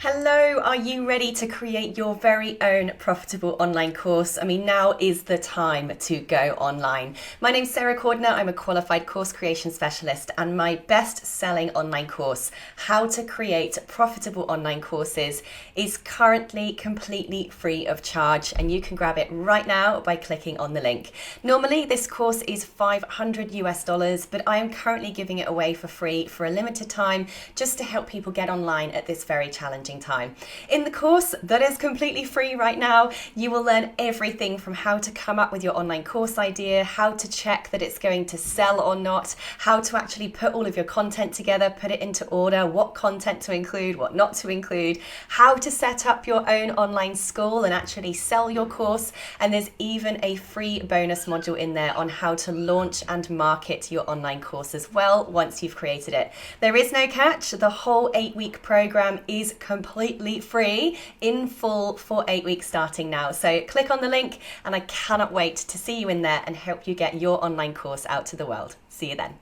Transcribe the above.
Hello, are you ready to create your very own profitable online course? I mean, now is the time to go online. My name's Sarah Cordiner. I'm a qualified course creation specialist, and my best-selling online course, How to Create Profitable Online Courses, is currently completely free of charge, and you can grab it right now by clicking on the link. Normally, this course is $500, but I am currently giving it away for free for a limited time, just to help people get online at this very challenging time. In the course that is completely free right now, you will learn everything from how to come up with your online course idea, how to check that it's going to sell or not, how to actually put all of your content together, put it into order, what content to include, what not to include, how to set up your own online school and actually sell your course. And there's even a free bonus module in there on how to launch and market your online course as well once you've created it. There is no catch. The whole 8-week program is completely free in full for 8 weeks starting now. So click on the link, and I cannot wait to see you in there and help you get your online course out to the world. See you then.